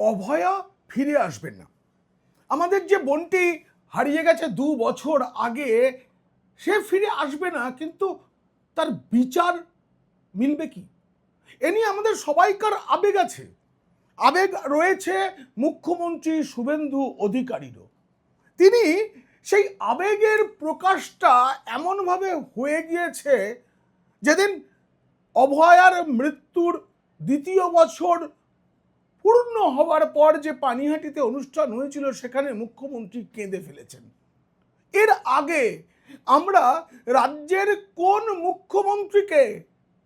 অভয়া ফিরে আসবেন না। আমাদের যে বোনটি হারিয়ে গেছে 2 বছর আগে, সে ফিরে আসবে না, কিন্তু তার বিচার মিলবে কি? এ নিয়ে আমাদের সবাইকার আবেগ আছে। আবেগ রয়েছে মুখ্যমন্ত্রী শুভেন্দু অধিকারীরও। তিনি সেই আবেগের প্রকাশটা এমনভাবে হয়ে গিয়েছে, যেদিন অভয়ার মৃত্যুর 2য় বছর পূর্ণ হওয়ার পর যে পানিহাটিতে অনুষ্ঠান হয়েছিল, সেখানে মুখ্যমন্ত্রী কেঁদে ফেলেছেন। এর আগে আমরা রাজ্যের কোন মুখ্যমন্ত্রীকে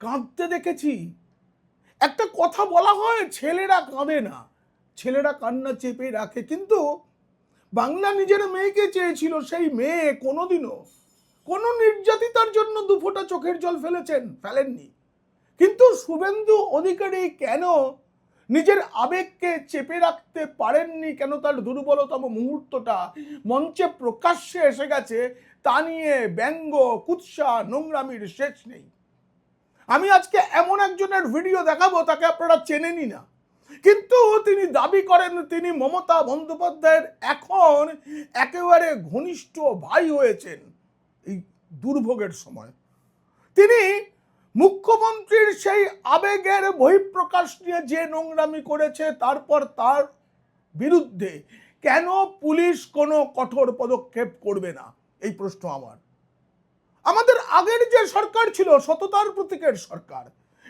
কাঁদতে দেখেছি? একটা কথা বলা হয়, ছেলেরা কাঁদে না, ছেলেরা কান্না চেপে রাখে, কিন্তু বাংলা নিজের মেয়েকে চেয়েছিল, সেই মেয়ে কোনোদিনও কোনো নির্যাতিতার জন্য 2 ফোঁটা চোখের জল ফেলেননি। কিন্তু শুভেন্দু অধিকারী কেন নিজের আবেগকে চেপে রাখতে পারেননি? কেন তার দুর্বলতম মুহূর্তটা মঞ্চে প্রকাশ্যে এসে গেছে, তা নিয়ে ব্যঙ্গ, কুৎসা, নোংরামির শেষ নেই। আমি আজকে এমন একজনের ভিডিও দেখাবো, তাকে আপনারা চেনেনই না, কিন্তু তিনি দাবি করেন তিনি মমতা বন্দ্যোপাধ্যায়ের এখন একেবারে ঘনিষ্ঠ ভাই হয়েছেন এই দুর্ভোগের সময়। তিনি মুখ্যমন্ত্রীর সেই আবেগের বহিঃপ্রকাশ নিয়ে যে নোংরামি করেছে, তারপর তার বিরুদ্ধে কেন পুলিশ কোনো কঠোর পদক্ষেপ করবে না, এই প্রশ্ন আমার। আমাদের আগের যে সরকার ছিল, সততার প্রতীকের সরকার,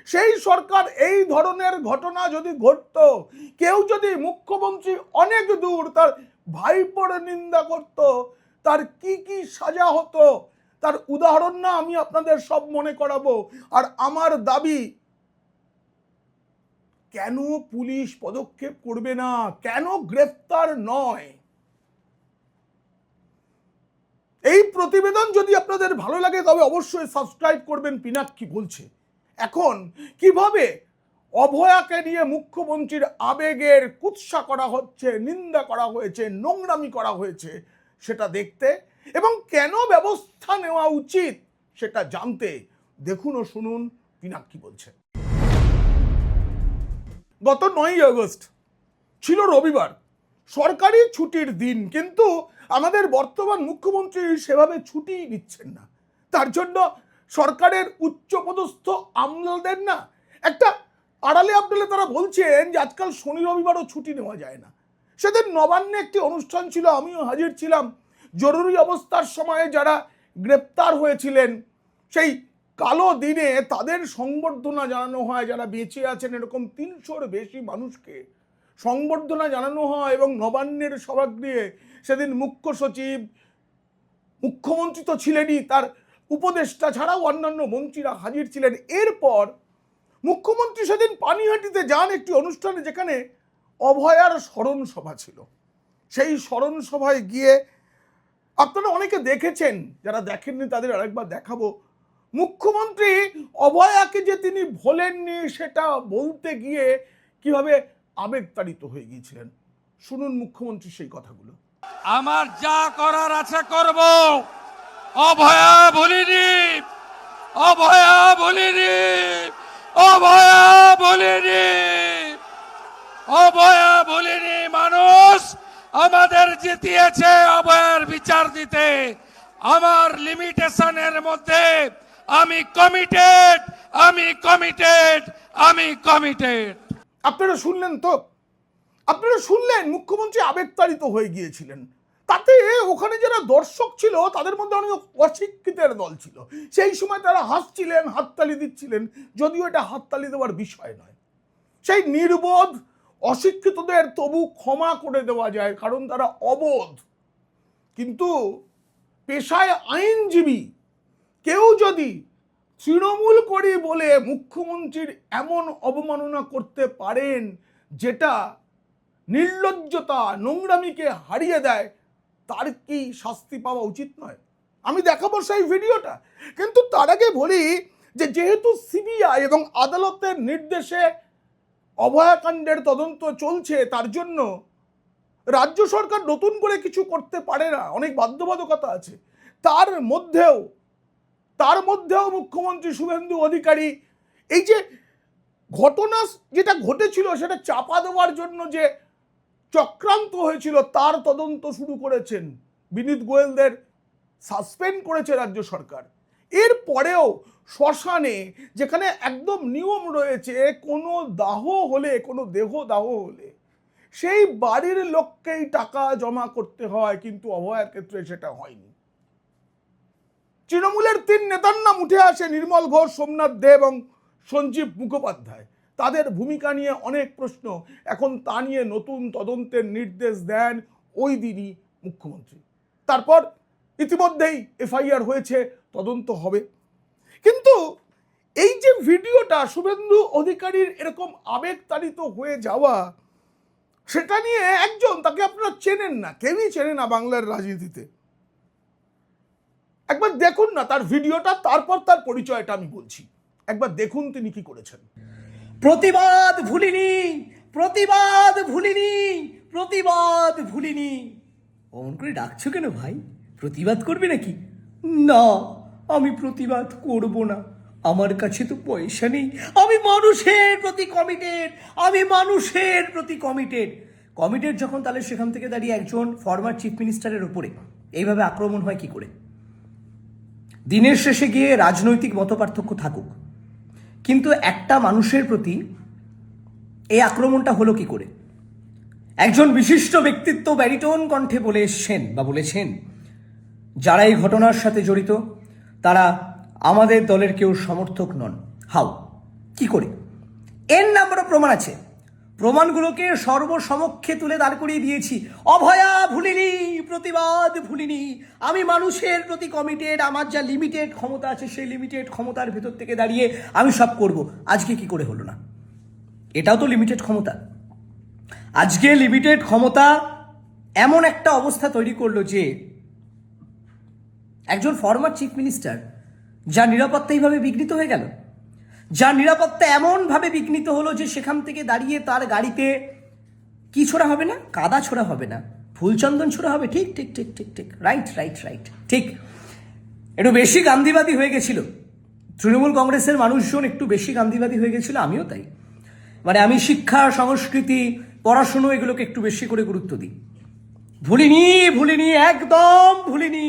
সেই সরকার এই ধরনের ঘটনা যদি ঘটতো, কেউ যদি মুখ্যমন্ত্রী অনেক দূর তার ভাইপোর নিন্দা করত, তার কি কি সাজা হতো, তার উদাহরণ না আমি আপনাদের সব মনে করাবো। আর আমার দাবি, কেন পুলিশ পদক্ষেপ করবে না, কেন গ্রেফতার নয়? এই প্রতিবেদন যদি আপনাদের ভালো লাগে তবে অবশ্যই সাবস্ক্রাইব করবেন। পিনাক্ষী বলছে এখন কিভাবে অভয়াকে নিয়ে মুখ্যমন্ত্রীর আবেগের কুৎসা করা হচ্ছে, নিন্দা করা হয়েছে, নোংরামি করা হয়েছে, সেটা দেখতে এবং কেন ব্যবস্থা নেওয়া উচিত সেটা জানতে দেখুন ও শুনুন পিনাক্ষী বলছে। গত 9ই আগস্ট ছিল রবিবার, সরকারি ছুটির দিন, কিন্তু আমাদের বর্তমান মুখ্যমন্ত্রী সেভাবে ছুটি নিচ্ছেন না। তার জন্য সরকারের উচ্চপদস্থ আমলাদের না একটা আড়ালে আবডালে তারা বলছেন যে আজকাল শনি রবিবারও ছুটি নেওয়া যায় না। সেদিন নবান্নে একটি অনুষ্ঠান ছিল, আমিও হাজির ছিলাম। জরুরি অবস্থার সময়ে যারা গ্রেপ্তার হয়েছিলেন, সেই কালো দিনে তাদের সংবর্ধনা জানানো হয়। যারা বেঁচে আছেন এরকম 300-র বেশি মানুষকে সংবর্ধনা জানানো হয় এবং নবান্নের সভাগৃহে সেদিন মুখ্য সচিব, মুখ্যমন্ত্রী তো ছিলেনই, তার উপদেষ্টা ছাড়াও অন্যান্য মন্ত্রীরা হাজির ছিলেন। এরপর মুখ্যমন্ত্রী সেদিন পানিহাটিতে যান একটি অনুষ্ঠানে, যেখানে অভয়ার স্মরণ সভা ছিল। সেই স্মরণ সভায় গিয়ে আপনারা অনেকে দেখেছেন, যারা দেখেননি তাদের আরেকবার দেখাবো। মুখ্যমন্ত্রী অভয়াকে যে তিনি ভোলেননি সেটা বলতে গিয়ে কিভাবে আবেগতাড়িত হয়ে গিয়েছিলেন, শুনুন মুখ্যমন্ত্রী সেই কথাগুলো। আমার যা করার আছে করব, অভয়া ভুলিনি, অভয়া ভুলিনি, অভয়া ভুলিনি, অভয়া ভুলিনি। মানুষ আমাদের জিতিয়েছে অভয়ার বিচার দিতে। আমার লিমিটেশনের মধ্যে আমি কমিটেড, আমি কমিটেড, আমি কমিটেড। আপনারা শুনলেন তো, আপনারা শুনলেন মুখ্যমন্ত্রী আবেগতাড়িত হয়ে গিয়েছিলেন। তাতে ওখানে যারা দর্শক ছিল তাদের মধ্যে অনেক অশিক্ষিতের দল ছিল। সেই সময় তারা হাসছিলেন, হাততালি দিচ্ছিলেন, যদিও এটা হাততালি দেওয়ার বিষয় নয়। সেই নির্বোধ অশিক্ষিতদের তবু ক্ষমা করে দেওয়া যায়, কারণ তারা অবোধ। কিন্তু পেশায় আইনজীবী কেউ যদি তৃণমূল করি বলে মুখ্যমন্ত্রীর এমন অবমাননা করতে পারেন, যেটা নির্লজ্জতা, নোংরামিকে হারিয়ে দেয়, তার কি শাস্তি পাওয়া উচিত নয়? আমি দেখাবো সেই ভিডিওটা, কিন্তু তার আগে বলি যে যেহেতু সিবিআই এবং আদালতের নির্দেশে অভয়াকাণ্ডের তদন্ত চলছে, তার জন্য রাজ্য সরকার নতুন করে কিছু করতে পারে না, অনেক বাধ্যবাধকতা আছে। তার মধ্যেও মুখ্যমন্ত্রী শুভেন্দু অধিকারী এই যে ঘটনা যেটা ঘটেছিল সেটা চাপা দেওয়ার জন্য যে চক্রান্ত হয়েছিল তার তদন্ত শুরু করেছেন, বিনীত গোয়েলদের সাসপেন্ড করেছে রাজ্য সরকার। এর পরেও শ্মশানে যেখানে একদম নিয়ম রয়েছে কোনো দাহ হলে, কোনো দেহ দাহ হলে সেই বাড়ির লোককেই টাকা জমা করতে হয়, কিন্তু অভয়ার ক্ষেত্রে সেটা হয়নি। তৃণমূলের 3 নেতার নাম উঠে আসে, নির্মল ঘোষ, সোমনাথ দে এবং সঞ্জীব মুখোপাধ্যায়। তাদের ভূমিকা নিয়ে অনেক প্রশ্ন, এখন তা নিয়ে নতুন তদন্তের নির্দেশ দেন ওই দিনই মুখ্যমন্ত্রী। তারপর ইতিমধ্যেই এফআইআর হয়েছে, তদন্ত হবে। কিন্তু এই যে ভিডিওটা, শুভেন্দু অধিকারীর এরকম আবেগতাড়িত হয়ে যাওয়া, সেটা নিয়ে একজন, তাকে আপনারা চেনেন না, কেউই চেনে না বাংলার রাজনীতিতে, একবার দেখুন না তার ভিডিওটা, তারপর তার পরিচয়টা আমি বলছি। একবার দেখুন তিনি কি করেছেন। প্রতিবাদ ভুলিনি, প্রতিবাদ ভুলিনি, প্রতিবাদ ভুলিনি। অমন করে ডাকছো কেন ভাই? প্রতিবাদ করবে নাকি? না, আমি প্রতিবাদ করব না। আমার কাছে তো পয়সা নেই। আমি মানুষের প্রতি কমিটেড, আমি মানুষের প্রতি কমিটেড। কমিটেড যখন, তাহলে সেখান থেকে দাঁড়িয়ে একজন ফরমার চিফ মিনিস্টারের ওপরে এইভাবে আক্রমণ হয় কি করে? দিনের শেষে গিয়ে রাজনৈতিক মতপার্থক্য থাকুক, কিন্তু একটা মানুষের প্রতি এই আক্রমণটা হলো কি করে? একজন বিশিষ্ট ব্যক্তিত্ব ব্যারিটোন কণ্ঠে বলে এসছেন বা বলেছেন, যারা এই ঘটনার সাথে জড়িত তারা আমাদের দলের কেউ সমর্থক নন। হাউ? কি করে? এর নাম্বারও প্রমাণ আছে। প্রমাণগুলোকে সর্বসমক্ষে তুলে দাঁড় করিয়ে দিয়েছি। অভয়া ভুলিনি, প্রতিবাদ ভুলিনি, আমি মানুষের প্রতি কমিটেড। আমার যা লিমিটেড ক্ষমতা আছে সেই লিমিটেড ক্ষমতার ভেতর থেকে দাঁড়িয়ে আমি সব করব। আজকে কি করে হলো না? এটাও তো লিমিটেড ক্ষমতা। আজকে লিমিটেড ক্ষমতা এমন একটা অবস্থা তৈরি করলো যে একজন ফরমার চিফ মিনিস্টার, যার নিরাপত্তা এইভাবে বিঘ্নিত হয়ে গেল, যার নিরাপত্তা এমনভাবে বিঘ্নিত হলো যে সেখান থেকে দাঁড়িয়ে তার গাড়িতে কি ছোড়া হবে না? কাদা ছোড়া হবে না, ফুলচন্দন ছোড়া হবে। ঠিক ঠিক ঠিক ঠিক ঠিক, রাইট রাইট রাইট, ঠিক। একটু বেশি গান্ধীবাদী হয়ে গেছিল তৃণমূল কংগ্রেসের মানুষজন, একটু বেশি গান্ধীবাদী হয়ে গেছিল, আমিও তাই। মানে আমি শিক্ষা, সংস্কৃতি, পড়াশুনো এগুলোকে একটু বেশি করে গুরুত্ব দিই। ভুলিনি, ভুলিনি, একদম ভুলিনি।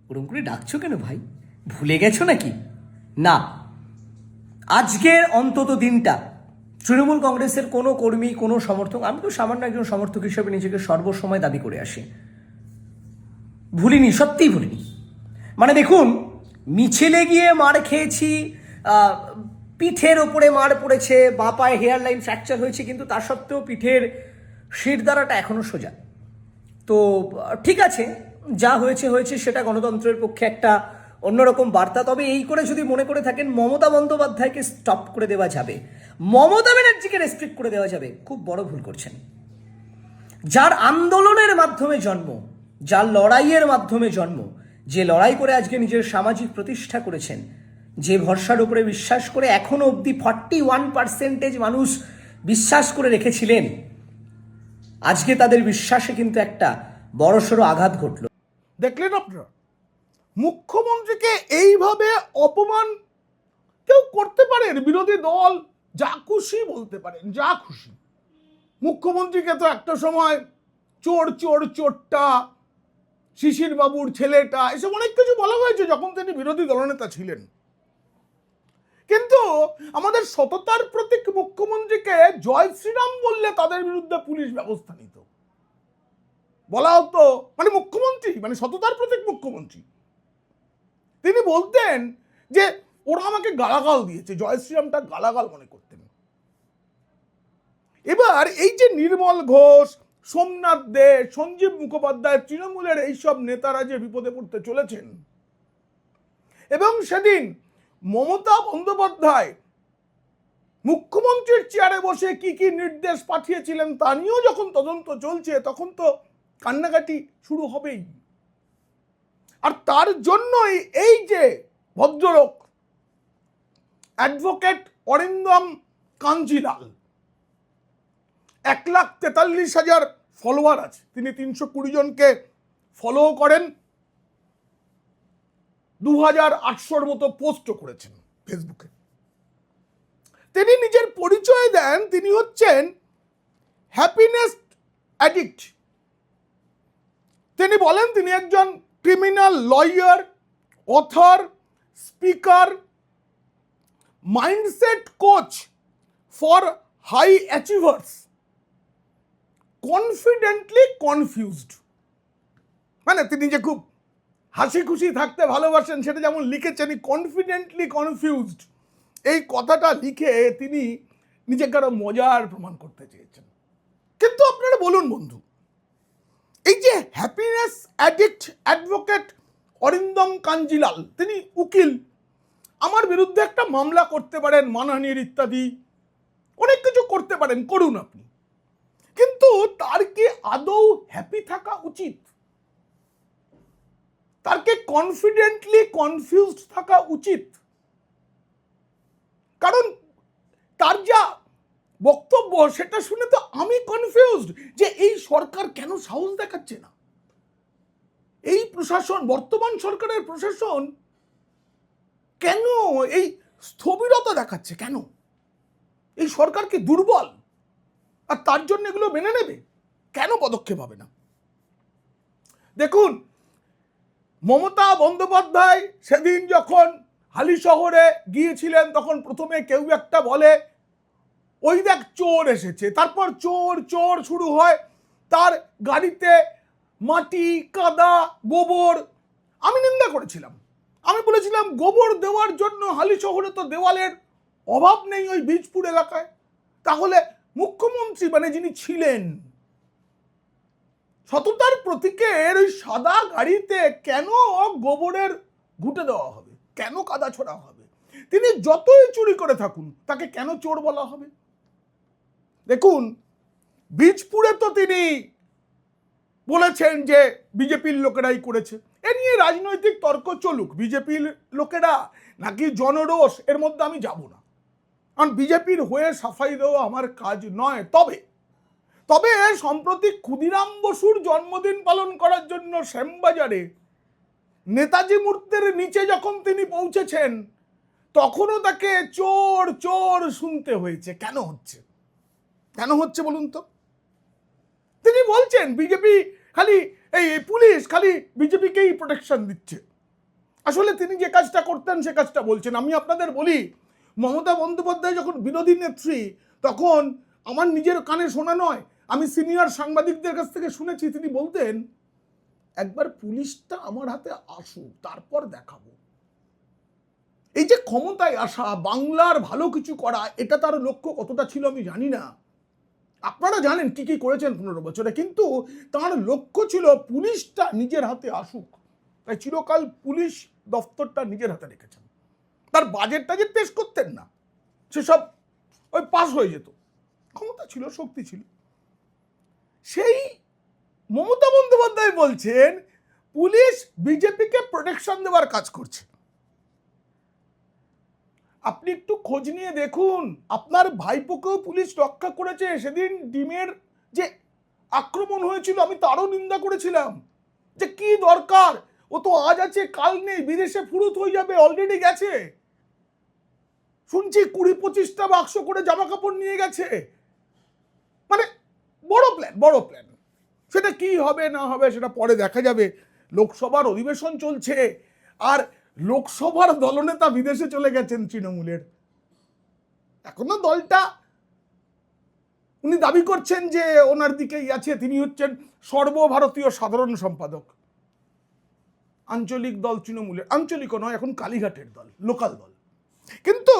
ওরকম করে ডাকছো কেন ভাই? ভুলে গেছো নাকি? না, আজকের অন্তত দিনটা তৃণমূল কংগ্রেসের কোনো কর্মী, কোনো সমর্থক, আমি তো সামান্য একজন সমর্থক হিসেবে নিজেকে সর্বসময় দাবি করে আসি, ভুলিনি, সত্যিই ভুলিনি। মানে দেখুন, মিছিলে গিয়ে মার খেয়েছি, পিঠের ওপরে মার পড়েছে, বাঁ পায়ে হেয়ার লাইন ফ্র্যাকচার হয়েছে, কিন্তু তা সত্ত্বেও পিঠের শিরদাঁড়াটা এখনো সোজা। তো ঠিক আছে, যা হয়েছে হয়েছে, সেটা গণতন্ত্রের পক্ষে একটা অন্যরকম বার্তা। তবে এই করে যদি মনে করে থাকেন মমতা বন্দ্যোপাধ্যায়কে স্টপ করে দেওয়া যাবে, মমতা ব্যানার্জিকে রেস্ট্রিক্ট করে দেওয়া যাবে, খুব বড় ভুল করছেন। যার আন্দোলনের মাধ্যমে জন্ম, যার লড়াইয়ের মাধ্যমে জন্ম, যে লড়াই করে আজকে নিজের সামাজিক প্রতিষ্ঠা করেছেন, যে ভরসার উপরে বিশ্বাস করে এখনো অবধি 41% মানুষ বিশ্বাস করে রেখেছিলেন, আজকে তাদের বিশ্বাসে কিন্তু একটা বড়সড় আঘাত ঘটল। দেখলেন আপনারা, মুখ্যমন্ত্রীকে এইভাবে অপমান কেউ করতে পারেন? বিরোধী দল যা খুশি বলতে পারেন, যা খুশি। মুখ্যমন্ত্রীকে তো একটা সময় চোর চোর চোরটা, শিশির বাবুর ছেলেটা, এসব অনেক কিছু বলা হয়েছে যখন তিনি বিরোধী দলনেতা ছিলেন। কিন্তু আমাদের সততার প্রতীক মুখ্যমন্ত্রীকে জয় শ্রীরাম বললে তাদের বিরুদ্ধে পুলিশ ব্যবস্থা নিত। বলা হতো, মানে মুখ্যমন্ত্রী, মানে সততার প্রতীক মুখ্যমন্ত্রী, তিনি বলতেন যে ওরা আমাকে গালাগাল দিয়েছে, জয় শ্রীরামটা গালাগাল মনে করতেন। এবার এই যে নির্মল ঘোষ, সোমনাথ দে, সঞ্জীব মুখোপাধ্যায়, তৃণমূলের এইসব নেতারা যে বিপদে পড়তে চলেছেন, এবং সেদিন মমতা বন্দ্যোপাধ্যায় মুখ্যমন্ত্রীর চেয়ারে বসে কি কি নির্দেশ পাঠিয়েছিলেন তা নিয়েও যখন তদন্ত চলছে, তখন তো কান্নাকাটি শুরু হবেই। আর তার জন্যই এই যে ভদ্রলোক অ্যাডভোকেট অরিন্দম কাঞ্জিলাল, 1,43,000 ফলোয়ার আছে, তিনি 320 জনকে ফলো করেন, 2,800 মতো পোস্টও করেছেন ফেসবুকে। তিনি নিজের পরিচয় দেন, তিনি হচ্ছেন হ্যাপিনেস অ্যাডিক্ট। তিনি বলেন তিনি একজন criminal lawyer, author, speaker, mindset coach for high achievers, confidently confused. মানে তিনি যে খুব হাসি খুশি থাকতে ভালোবাসেন সেটা যেমন লিখেছেন, কনফিডেন্টলি কনফিউজড এই কথাটা লিখে তিনি নিজেকে আরো মজার প্রমাণ করতে চেয়েছেন। কিন্তু আপনারা বলুন বন্ধু, এই যে happiness addict advocate Arindam Kanjilal, তিনি উকিল, আমার বিরুদ্ধে একটা মামলা করতে পারেন, মানহানির ইত্যাদি অনেক কিছু করতে পারেন, করুন আপনি, কিন্তু তার কি আদৌ হ্যাপি থাকা উচিত? তার কি কনফিডেন্টলি কনফিউজড থাকা উচিত? কারণ তার যা বক্তব্য সেটা শুনে তো আমি কনফিউজড যে এই সরকার কেন সাহস দেখাচ্ছে না, এই প্রশাসন, বর্তমান সরকারের প্রশাসন কেন এই স্থবিরতা দেখাচ্ছে, কেন এই সরকার কি দুর্বল আর তার জন্য এগুলো মেনে নেবে, কেন পদক্ষেপ হবে না? দেখুন, মমতা বন্দ্যোপাধ্যায় সেদিন যখন হালিশহরে গিয়েছিলেন তখন প্রথমে কেউ একটা বলে ওই দেখ চোর এসেছে, তারপর চোর চোর শুরু হয়, তার গাড়িতে মাটি, কাদা, গোবর। আমি নিন্দা করেছিলাম, আমি বলেছিলাম গোবর দেওয়ার জন্য হালিশহরে তো দেওয়ালের অভাব নেই ওই বীজপুর এলাকায়, তাহলে মুখ্যমন্ত্রী মানে যিনি ছিলেন সততার প্রতীকের ওই সাদা গাড়িতে কেন গোবরের ঘুঁটে দেওয়া হবে, কেন কাদা ছোড়া হবে? তিনি যতই চুরি করে থাকুন তাকে কেন চোর বলা হবে? দেখুন, বীজপুরে তো তিনি বলেছেন যে বিজেপির লোকেরাই করেছে, এ নিয়ে রাজনৈতিক তর্ক চলুক, বিজেপির লোকেরা নাকি জনরোষ, এর মধ্যে আমি যাব না, কারণ বিজেপির হয়ে সাফাই দেওয়া আমার কাজ নয়। তবে সম্প্রতি ক্ষুদিরাম বসুর জন্মদিন পালন করার জন্য শ্যামবাজারে নেতাজি মূর্তির নিচে যখন তিনি পৌঁছেছেন তখনও তাকে চোর চোর শুনতে হয়েছে। কেন হচ্ছে বলুন তো? তিনি বলছেন বিজেপি খালি, এই পুলিশ খালি বিজেপিকেই প্রোটেকশন দিচ্ছে। আসলে তিনি যে কাজটা করতেন সে কাজটা বলছেন। আমি আপনাদের বলি, মমতা বন্দ্যোপাধ্যায় যখন বিরোধী নেত্রী তখন আমার নিজের কানে শোনা নয়, আমি সিনিয়র সাংবাদিকদের কাছ থেকে শুনেছি, তিনি বলতেন একবার পুলিশটা আমার হাতে আসুক তারপর দেখাবো। এই যে ক্ষমতায় আসা, বাংলার ভালো কিছু করা, এটা তার লক্ষ্য কতটা ছিল আমি জানি না, আপনারা জানেন কি কি করেছেন 15 বছরে, কিন্তু তার লক্ষ্য ছিল পুলিশটা নিজের হাতে আসুক। তাই চিরকাল পুলিশ দফতরটা নিজের হাতে রেখেছেন। তার বাজেটটা যে পেশ করতেন না, সেসব ওই পাস হয়ে যেত, ক্ষমতা ছিল, শক্তি ছিল। সেই মমতা বন্দ্যোপাধ্যায় বলছেন পুলিশ বিজেপিকে প্রোটেকশন দেওয়ার কাজ করছে। আপনি একটু খোঁজ নিয়ে দেখুন, আপনার ভাইপোকেও পুলিশ রক্ষা করেছে। সেদিন ডিমের যে আক্রমণ হয়েছিল আমি তারও নিন্দা করেছিলাম, যে কি দরকার, ও তো আজ আছে কাল নেই, বিদেশে ফুরুত হয়ে যাবে, অলরেডি গেছে, শুনছি 20-25টা বাক্স করে জামা কাপড় নিয়ে গেছে। মানে বড় প্ল্যান। সেটা কি হবে না হবে সেটা পরে দেখা যাবে। লোকসভার অধিবেশন চলছে, আর লোকসভার দলনেতা বিদেশে চলে গেছেন তৃণমূলের। এখনো দলটা উনি দাবি করছেন যে ওনার দিকেই আছে, তিনি হচ্ছেন সর্বভারতীয় সাধারণ সম্পাদক। আঞ্চলিক দল তৃণমূলের, আঞ্চলিকও নয়, এখন কালীঘাটের দল, লোকাল দল। কিন্তু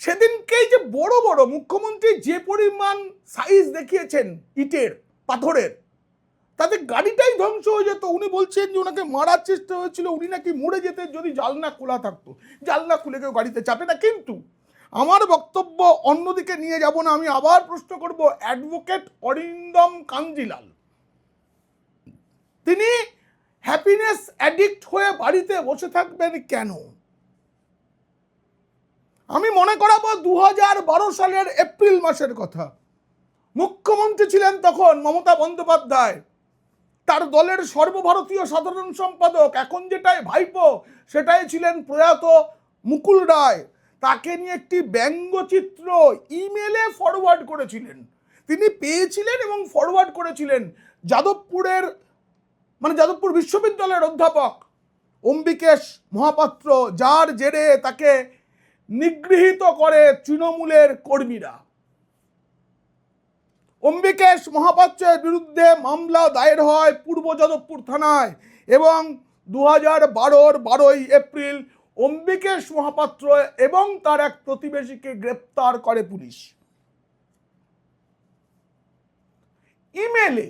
সেদিনকেই যে বড় মুখ্যমন্ত্রী যে পরিমাণ সাইজ দেখিয়েছেন ইটের, পাথরের, তাতে গাড়িটাই ধ্বংস হয়ে যেত। উনি বলছেন যে ওনাকে মারার চেষ্টা হয়েছিল, উনি নাকি মরে যেতেন যদি জানলা খোলা থাকতো। জানলা খুলে কেউ গাড়িতে চাপে না। কিন্তু আমার বক্তব্য অন্যদিকে নিয়ে যাব না, আমি আবার প্রশ্ন করব অ্যাডভোকেট অরিন্দম কাঞ্জিলাল, তিনি হ্যাপিনেস অ্যাডিক্ট হয়ে বাড়িতে বসে থাকবেন কেন? আমি মনে করাবো 2012 সালের এপ্রিল মাসের কথা। মুখ্যমন্ত্রী ছিলেন তখন মমতা বন্দ্যোপাধ্যায়, তার দলের সর্বভারতীয় সাধারণ সম্পাদক, এখন যেটাই ভাইপো সেটাই ছিলেন প্রয়াত মুকুল রায়। তাকে নিয়ে একটি ব্যঙ্গচিত্র ইমেলে ফরওয়ার্ড করেছিলেন। তিনি পেয়েছিলেন এবং ফরওয়ার্ড করেছিলেন যাদবপুর বিশ্ববিদ্যালয়ের অধ্যাপক অম্বিকেশ মহাপাত্র, যার জেরে তাকে নিগৃহীত করে তৃণমূলের কর্মীরা। অম্বিকেশ মহাপাত্রের বিরুদ্ধে মামলা দায়ের হয় পূর্ব যাদবপুর থানায় এবং 2012-র 12ই এপ্রিল অম্বিকেশ মহাপাত্র এবং তার এক প্রতিবেশীকে গ্রেপ্তার করে পুলিশ। ইমেলে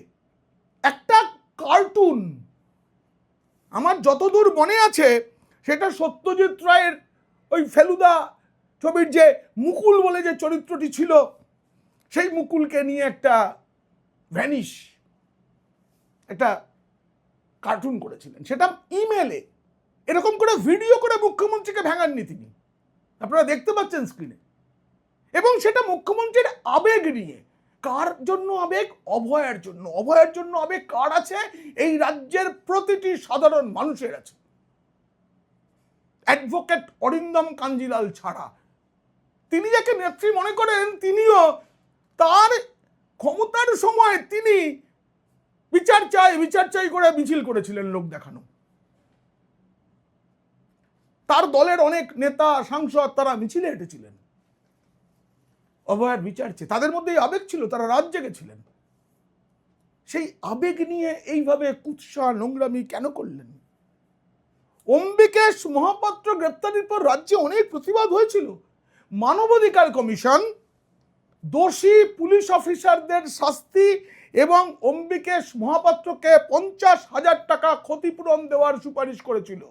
একটা কার্টুন, আমার যতদূর মনে আছে সেটা সত্যজিৎ রায়ের ওই ফেলুদা ছবির যে মুকুল বলে যে চরিত্রটি ছিল, সেই মুকুলকে নিয়ে একটা ভ্যানিশ একটা কার্টুন করেছিলেন। সেটা ইমেলে এরকম করে ভিডিও করে মুখ্যমন্ত্রীকে ভেঙাননি তিনি, আপনারা দেখতে পাচ্ছেন স্ক্রিনে। এবং সেটা মুখ্যমন্ত্রীর আবেগ নিয়ে। কার জন্য আবেগ? অভয়ের জন্য। অভয়ের জন্য আবেগ কার আছে? এই রাজ্যের প্রতিটি সাধারণ মানুষের আছে, অ্যাডভোকেট অরিন্দম কাঞ্জিলাল ছাড়া। তিনি যাকে নেত্রী মনে করেন, তিনিও তার ক্ষমতার সময় তিনি বিচার চাই করে মিছিল করেছিলেন লোক দেখানো। তার দলের অনেক নেতা সাংসদ তারা মিছিলে হেঁটেছিলেন অভয়ের বিচার চেয়ে। তাদের মধ্যে এই আবেগ ছিল, তারা রাত জেগেছিলেন। সেই আবেগ নিয়ে এইভাবে কুৎসা নোংরামি কেন করলেন? অম্বিকেশ মহাপাত্র গ্রেপ্তারির পর রাজ্যে অনেক প্রতিবাদ হয়েছিল। মানবাধিকার কমিশন দোষী পুলিশ অফিসারদের শাস্তি এবং অম্বিকেশ মহাপাত্রকে 50,000 টাকা ক্ষতিপূরণ দেওয়ার সুপারিশ করেছিল।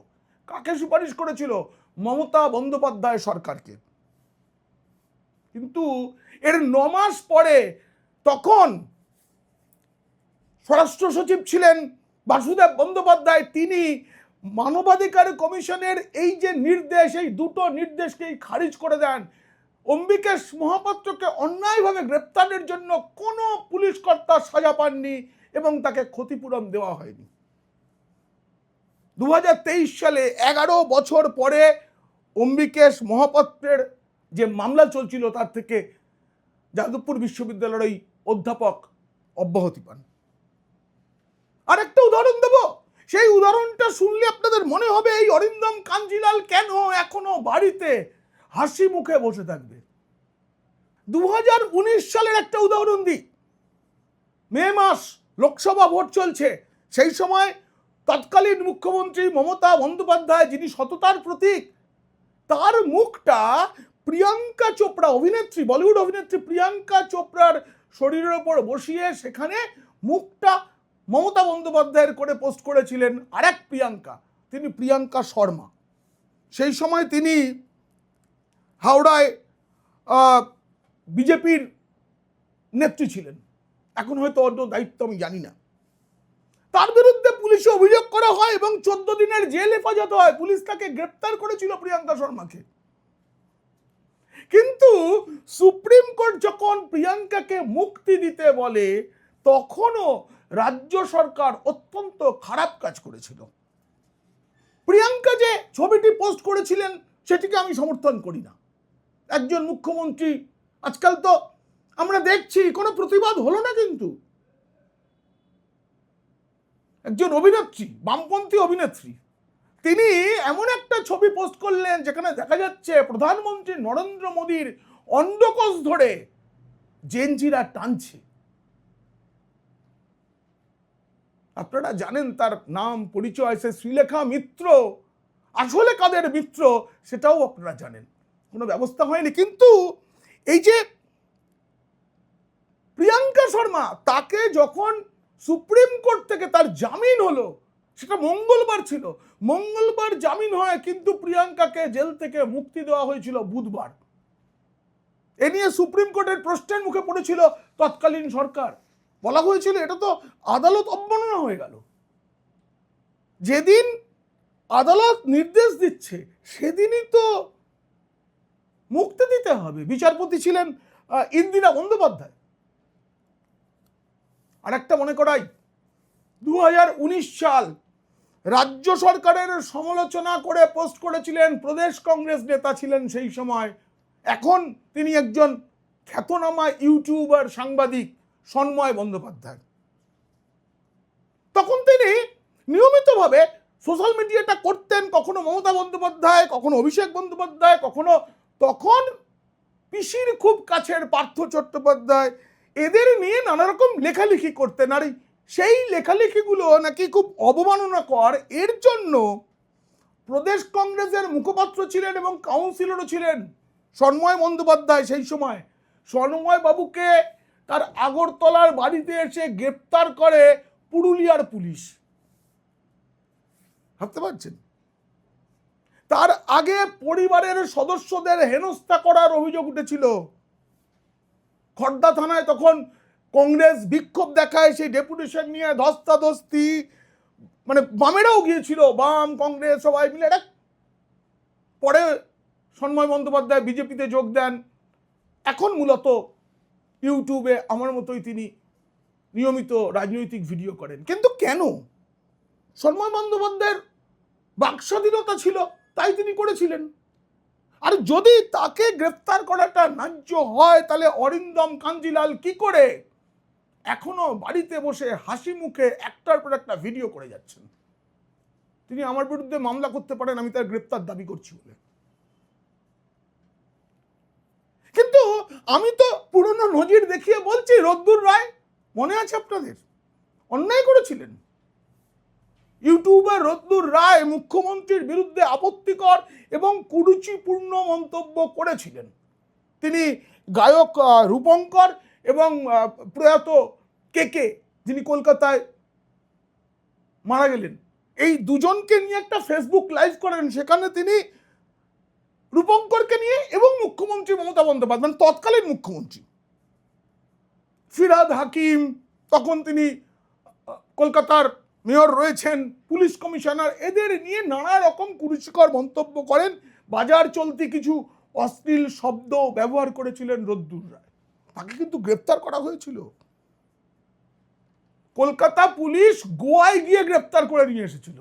কাকে সুপারিশ করেছিল? মমতা বন্দ্যোপাধ্যায় সরকারকে। কিন্তু এর 9 মাস পরে তখন স্বরাষ্ট্র সচিব ছিলেন বাসুদেব বন্দ্যোপাধ্যায়, তিনি মানবাধিকার কমিশনের এই যে নির্দেশ, এই দুটো নির্দেশকেই খারিজ করে দেন। অম্বিকেশ মহাপাত্রকে অন্যায়ভাবে গ্রেপ্তারের জন্য কোনো পুলিশ কর্তা সাজা পাননি এবং তাকে ক্ষতিপূরণ দেওয়া হয়নি। 2023 সালে 11 বছর পরে অম্বিকেশ মহাপাত্রের যে মামলা চলছিল তার থেকে যাদবপুর বিশ্ববিদ্যালয়ের ওই অধ্যাপক অব্যাহতি পান। আর একটা উদাহরণ দেব, সেই উদাহরণটা শুনলে আপনাদের মনে হবে এই অরিন্দম কাঞ্জিলাল কেন এখনো বাড়িতে হাসি মুখে বসে থাকবে। 2019 সালের একটা উদাহরণ দিই। মে মাস, লোকসভা ভোট চলছে। সেই সময় তৎকালীন মুখ্যমন্ত্রী মমতা বন্দ্যোপাধ্যায়, যিনি সততার প্রতীক, তার মুখটা প্রিয়াঙ্কা চোপড়া অভিনেত্রী, বলিউড অভিনেত্রী প্রিয়াঙ্কা চোপড়ার শরীরের ওপর বসিয়ে সেখানে মুখটা মমতা বন্দ্যোপাধ্যায়ের করে পোস্ট করেছিলেন আরেক প্রিয়াঙ্কা, তিনি প্রিয়াঙ্কা শর্মা। সেই সময় তিনি হাওড়ায় বিজেপির নেত্রী ছিলেন, এখন হয়তো অন্য দায়িত্ব আমি জানি না। তার বিরুদ্ধে পুলিশে অভিযোগ করা হয় এবং 14 দিনের জেল হেফাজত হয়। পুলিশ তাকে গ্রেপ্তার করেছিল প্রিয়াঙ্কা শর্মাকে। কিন্তু সুপ্রিম কোর্ট যখন প্রিয়াঙ্কাকে মুক্তি দিতে বলে, তখনও রাজ্য সরকার অত্যন্ত খারাপ কাজ করেছিল। প্রিয়াঙ্কা যে ছবিটি পোস্ট করেছিলেন সেটিকে আমি সমর্থন করি না। একজন মুখ্যমন্ত্রী, আজকাল তো আমরা দেখছি কোনো প্রতিবাদ হলো না, কিন্তু একজন অভিনেত্রী, বামপন্থী অভিনেত্রী, তিনি এমন একটা ছবি পোস্ট করলেন যেখানে দেখা যাচ্ছে প্রধানমন্ত্রী নরেন্দ্র মোদীর অন্ডকোষ ধরে জেনজিরা টানছে। আপনারা জানেন তার নাম, পরিচয়, সে শ্রীলেখা মিত্র। আসলে কাদের মিত্র সেটাও আপনারা জানেন, কোনো ব্যবস্থা হয়নি। কিন্তু এই যে প্রিয়াঙ্কা শর্মা, তাকে যখন সুপ্রিম কোর্ট থেকে তার জামিন হলো, সেটা মঙ্গলবার ছিল, মঙ্গলবার জামিন হয়, কিন্তু প্রিয়াঙ্কাকে জেল থেকে মুক্তি দেওয়া হয়েছিল বুধবার। এ নিয়ে সুপ্রিম কোর্টের প্রশ্নের মুখে পড়েছিল তৎকালীন সরকার। বলা হয়েছিল এটা তো আদালত অবমাননা হয়ে গেল। যেদিন আদালত নির্দেশ দিচ্ছে সেদিনই তো মুক্তি দিতে হবে। বিচারপতি ছিলেন ইন্দিরা বন্দ্যোপাধ্যায়। আর একটা মনে করাই, 2019 সাল রাজ্য সরকারের সমালোচনা করে পোস্ট করেছিলেন, প্রদেশ কংগ্রেস নেতা ছিলেন সেই সময়, এখন তিনি একজন খ্যাতনামা ইউটিউবার, সাংবাদিক সন্ময় বন্দ্যোপাধ্যায়। তখন তিনি নিয়মিতভাবে সোশ্যাল মিডিয়াটা করতেন, কখনো মমতা বন্দ্যোপাধ্যায়, কখনো অভিষেক বন্দ্যোপাধ্যায়, কখনো তখন পিসির খুব কাছের পার্থ চট্টোপাধ্যায়, এদের নিয়ে নানা রকম লেখালেখি করতেন। আর সেই লেখালেখিগুলো নাকি খুব অবমাননাকর, এর জন্য প্রদেশ কংগ্রেসের মুখপাত্র ছিলেন এবং কাউন্সিলরও ছিলেন সন্ময় বন্দ্যোপাধ্যায়। সেই সময় সন্ময় বাবুকে তার আগরতলার বাড়িতে এসে গ্রেপ্তার করে পুরুলিয়ার পুলিশ। ভাবতে পারছেন? তার আগে পরিবারের সদস্যদের হেনস্থা করার অভিযোগ উঠেছিল। খড়দা থানায় তখন কংগ্রেস বিক্ষোভ দেখায়, সেই ডেপুটেশন নিয়ে ধস্তাধস্তি, মানে বামেরাও গিয়েছিল, বাম কংগ্রেস সবাই মিলে। পরে সন্ময় বন্দ্যোপাধ্যায় বিজেপিতে যোগ দেন। এখন মূলত ইউটিউবে আমার মতোই তিনি নিয়মিত রাজনৈতিক ভিডিও করেন। কিন্তু কেন? সন্ময় বন্দ্যোপাধ্যায়ের বাকস্বাধীনতা ছিল, তাই তিনি করেছিলেন। আর যদি তাকে গ্রেফতার করাটা ন্যায্য হয়, তাহলে অরিন্দম কাঞ্জিলাল কি করে এখনো বাড়িতে বসে হাসি মুখে একটার পর একটা ভিডিও করে যাচ্ছেন? তিনি আমার বিরুদ্ধে মামলা করতে পারেন, আমি তার গ্রেফতার দাবি করছি বলে। কিন্তু আমি তো পুরনো নজির দেখিয়ে বলছি, রদ্দুর রায় মনে আছে আপনাদের? অন্যায় করেছিলেন। ইউটিউবার রদ্দুর রায় মুখ্যমন্ত্রীর বিরুদ্ধে আপত্তিকর এবং কুরুচিপূর্ণ মন্তব্য করেছিলেন। তিনি গায়ক রূপঙ্কর এবং প্রয়াত কে, যিনি কলকাতায় মারা গেলেন, এই দুজনকে নিয়ে একটা ফেসবুক লাইভ করেন। সেখানে তিনি রূপঙ্করকে নিয়ে এবং মুখ্যমন্ত্রী মমতা বন্দ্যোপাধ্যায়, মানে তৎকালীন মুখ্যমন্ত্রী ফিরহাদ হাকিম, তখন তিনি কলকাতার মেয়র রয়েছেন, পুলিশ কমিশনার, এদের নিয়ে নানা রকম কুরুচিকর মন্তব্য করেন। বাজার চলতি কিছু অশ্লীল শব্দ ব্যবহার করেছিলেন রদ্দুর রায়। তাকে কিন্তু গ্রেপ্তার করা হয়েছিল। কলকাতা পুলিশ গোয়ায় গিয়ে গ্রেপ্তার করে নিয়ে এসেছিল।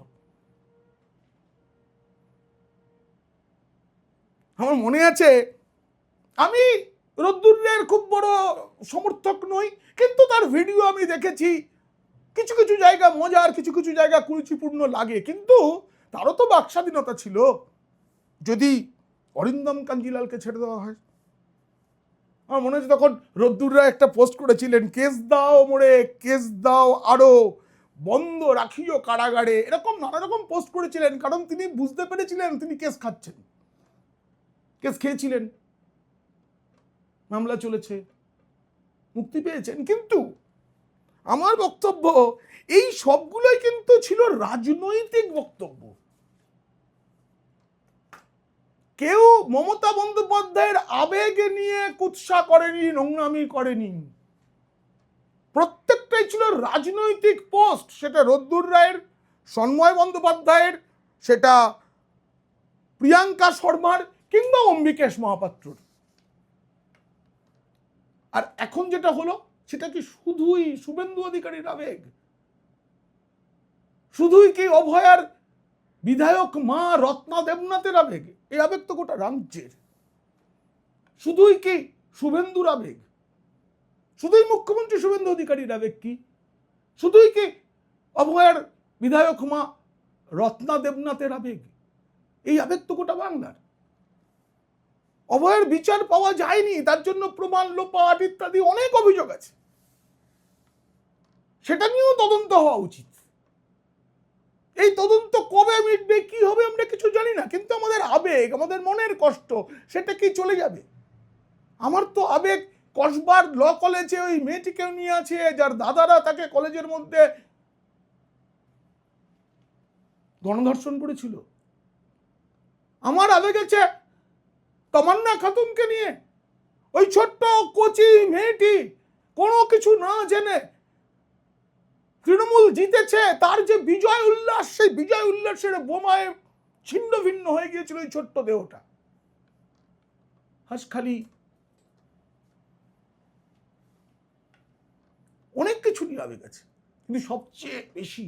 আমার মনে আছে, আমি রদ্দুর রায়ের খুব বড় সমর্থক নই, কিন্তু তার ভিডিও আমি দেখেছি। কিছু কিছু জায়গা মজার, কিছু কিছু জায়গা কুরুচিপূর্ণ লাগে, কিন্তু তারও তো বাকস্বাধীনতা ছিল। যদি অরিন্দম কাঞ্জিলালকে ছেড়ে দেওয়া হয়, আমার মনে হচ্ছে তখন রদ্দুর রায় একটা পোস্ট করেছিলেন, কেস দাও মোড়ে, কেস দাও আরো, বন্ধ রাখিও কারাগারে, এরকম নানা রকম পোস্ট করেছিলেন। কারণ তিনি বুঝতে পেরেছিলেন তিনি কেস খাচ্ছেন, কেস খেয়েছিলেন, মামলা চলেছে, মুক্তি পেয়েছেন। কিন্তু আমার বক্তব্য, এই সবগুলোই কিন্তু ছিল রাজনৈতিক বক্তব্য। কেউ মমতা বন্দ্যোপাধ্যায়ের আবেগে নিয়ে কুৎসা করেনি, নোংরামি করেনি। প্রত্যেকটাই ছিল রাজনৈতিক পোস্ট, সেটা রদ্দুর রায়ের, সন্ময় বন্দ্যোপাধ্যায়ের, সেটা প্রিয়াঙ্কা শর্মার, কিংবা অম্বিকেশ মহাপাত্রর। আর এখন যেটা হলো, সেটা কি শুধুই শুভেন্দু অধিকারীর আবেগ? শুধুই কি অভয়ার বিধায়ক মা রত্না দেবনাথের আবেগ? এই আবেগ তো গোটা রাজ্যের। শুধুই কি শুভেন্দুর আবেগ? শুধুই মুখ্যমন্ত্রী শুভেন্দু অধিকারীর আবেগ কি? শুধুই কি অভয়ার বিধায়ক মা রত্না দেবনাথের আবেগ? এই আবেগ তো গোটা বাংলার। অভয়ের বিচার পাওয়া যায়নি, তার জন্য প্রমাণ লোপাট ইত্যাদি অনেক অভিযোগ আছে। সেটা নিয়েও তদন্ত হওয়া উচিত। এই তদন্ত কবে মিটবে, কি হবে, আমরা কিছু জানি না, কিন্তু আমাদের আবেগ, আমাদের মনের কষ্ট, সেটা কি চলে যাবে? আমার তো আবেগ কসবার ল কলেজে ওই মেয়েটিকেও নিয়ে আছে, যার দাদারা তাকে কলেজের মধ্যে গণধর্ষণ করেছিল। আমার আবেগ আছে তমান্না খাতুনকে নিয়ে, ওই ছোট্ট কচি মেয়েটি কোনো কিছু না জেনে তৃণমূল জিতেছে, তার যে বিজয় উল্লাস, সেই বিজয় উল্লাসের বোমায় ছিন্ন ভিন্ন হয়ে গিয়েছিল ওই ছোট্ট দেহটা। হাসখালি, অনেক কিছু নিয়ে আবেগ আছে, কিন্তু সবচেয়ে বেশি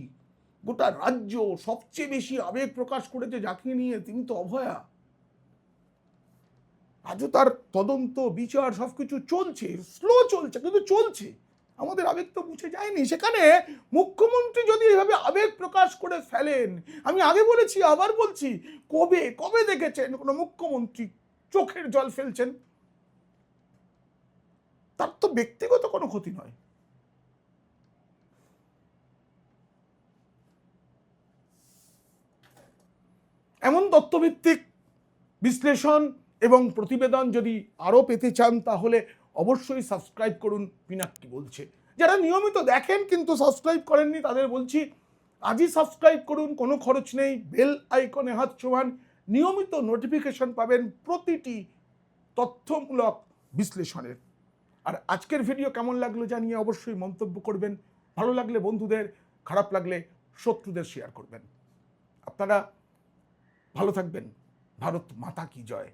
গোটা রাজ্য সবচেয়ে বেশি আবেগ প্রকাশ করেছে যাকে নিয়ে, তিনি তো অভয়া। আজও তার তদন্ত বিচার সবকিছু চলছে, স্লো চলছে, কিন্তু চলছে। আমাদের আবেগ তো মুছে যায়নি। সেখানে মুখ্যমন্ত্রী যদি এভাবে আবেগ প্রকাশ করে ফেলেন, আমি আগে বলেছি আবার বলছি, কবে কবে দেখেছেন কোনো মুখ্যমন্ত্রী চোখের জল ফেলছেন? তার তো ব্যক্তিগত কোনো ক্ষতি নয়। এমন তথ্যভিত্তিক বিশ্লেষণ এবং প্রতিবেদন যদি আরও পেতে চান তাহলে অবশ্যই সাবস্ক্রাইব করুন পিনাক্কি বলছে। যারা নিয়মিত দেখেন কিন্তু সাবস্ক্রাইব করেননি তাদের বলছি আজই সাবস্ক্রাইব করুন, কোনো খরচ নেই, বেল আইকনে হাত ছোঁয়ান, নিয়মিত নোটিফিকেশন পাবেন প্রতিটি তথ্যমূলক বিশ্লেষণের। আর আজকের ভিডিও কেমন লাগলো জানিয়ে অবশ্যই মন্তব্য করবেন। ভালো লাগলে বন্ধুদের, খারাপ লাগলে শত্রুদের শেয়ার করবেন। আপনারা ভালো থাকবেন। ভারত মাতা কি জয়।